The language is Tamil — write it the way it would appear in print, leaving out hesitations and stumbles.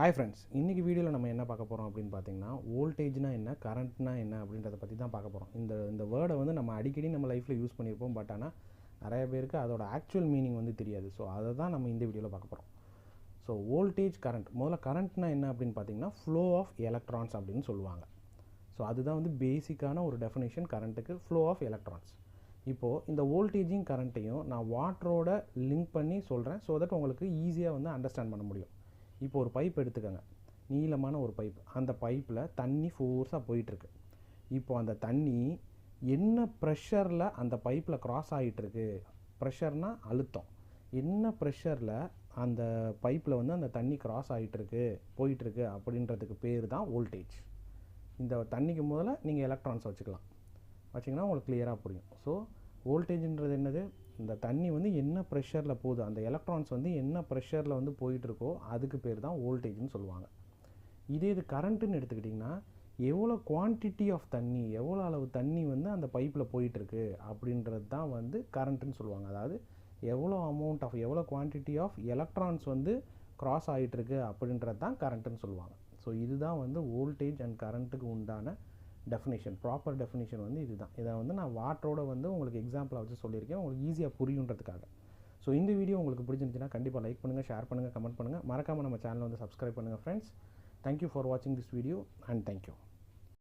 ஹாய் ஃப்ரெண்ட்ஸ், இன்றைக்கி வீடியோவில் நம்ம என்ன பார்க்க போகிறோம் அப்படின்னு பார்த்தீங்கன்னா, வோல்டேஜ்னா என்ன, கரண்ட்னா என்ன அப்படின்றத பற்றி தான் பார்க்க போகிறோம். இந்த வேர்டை வந்து நம்ம அடிக்கடி நம்ம லைஃப்பில் யூஸ் பண்ணியிருப்போம். பட் ஆனால் நிறைய பேருக்கு அதோட ஆக்சுவல் மீனிங் வந்து தெரியாது. ஸோ அதை தான் நம்ம இந்த வீடியோவில் பார்க்க போகிறோம். So voltage, current. முதல்ல கரண்ட்னா என்ன அப்படின்னு பார்த்தீங்கன்னா, ஃப்ளோ ஆஃப் எலக்ட்ரான்ஸ் அப்படின்னு சொல்லுவாங்க. ஸோ அதுதான் வந்து பேசிக்கான ஒரு டெஃபினேஷன் கரண்ட்டுக்கு, ஃப்ளோ ஆஃப் எலக்ட்ரான்ஸ். இப்போது இந்த வோல்டேஜையும் கரண்ட்டையும் நான் வாட்டரோட லிங்க் பண்ணி சொல்கிறேன். ஸோ தட் உங்களுக்கு ஈஸியாக வந்து அண்டர்ஸ்டாண்ட் பண்ண முடியும். இப்போ ஒரு பைப் எடுத்துக்கோங்க, நீளமான ஒரு பைப். அந்த பைப்பில் தண்ணி ஃபோர்ஸாக போயிட்டுருக்கு. இப்போ அந்த தண்ணி என்ன ப்ரெஷரில் அந்த பைப்பில் க்ராஸ் ஆகிட்டுருக்கு, ப்ரெஷர்னால் அழுத்தம், என்ன ப்ரெஷரில் அந்த பைப்பில் வந்து அந்த தண்ணி க்ராஸ் ஆகிட்டுருக்கு, போயிட்டுருக்கு அப்படின்றதுக்கு பேர் தான் வோல்டேஜ். இந்த தண்ணிக்கு முதல்ல நீங்கள் எலக்ட்ரான்ஸ் வச்சிங்கன்னா உங்களுக்கு கிளியராக புரியும். ஸோ வோல்டேஜ்ன்றது என்னது, இந்த தண்ணி வந்து என்ன ப்ரெஷரில் போகுது, அந்த எலக்ட்ரான்ஸ் வந்து என்ன ப்ரெஷரில் வந்து போயிட்டுருக்கோ அதுக்கு பேர் தான் வோல்டேஜ்னு சொல்லுவாங்க. இது கரண்ட்டுன்னு எடுத்துக்கிட்டிங்கன்னா, எவ்வளோ குவான்டிட்டி ஆஃப் தண்ணி, எவ்வளோ அளவு தண்ணி வந்து அந்த பைப்பில் போயிட்டுருக்கு அப்படின்றது தான் வந்து கரண்ட்டுன்னு சொல்லுவாங்க. அதாவது எவ்வளோ அமௌண்ட் ஆஃப், எவ்வளோ குவான்டிட்டி ஆஃப் எலக்ட்ரான்ஸ் வந்து க்ராஸ் ஆகிட்டுருக்கு அப்படின்றது தான் கரண்ட்டுன்னு சொல்லுவாங்க. ஸோ இதுதான் வந்து வோல்டேஜ் அண்ட் கரண்ட்டுக்கு உண்டான டெஃபினேஷன், ப்ராப்பர் டெஃபினேஷன் வந்து இதுதான். இதை வந்து நான் வாட்டரோட வந்து உங்களுக்கு எக்ஸாம்பிளாக வச்சு சொல்லியிருக்கேன், உங்களுக்கு ஈஸியாக புரியுன்றதுக்காக. ஸோ இந்த வீடியோ உங்களுக்கு பிடிச்சிருந்துச்சுன்னா கண்டிப்பாக லைக் பண்ணுங்கள், ஷேர் பண்ணுங்கள், கமெண்ட் பண்ணுங்கள். மறக்காமல் நம்ம சேனலை வந்து சப்ஸ்கிரைப் பண்ணுங்கள் ஃப்ரெண்ட்ஸ். தேங்க்யூ ஃபார் வாட்சிங் திஸ் வீடியோ அண்ட் தேங்க்யூ.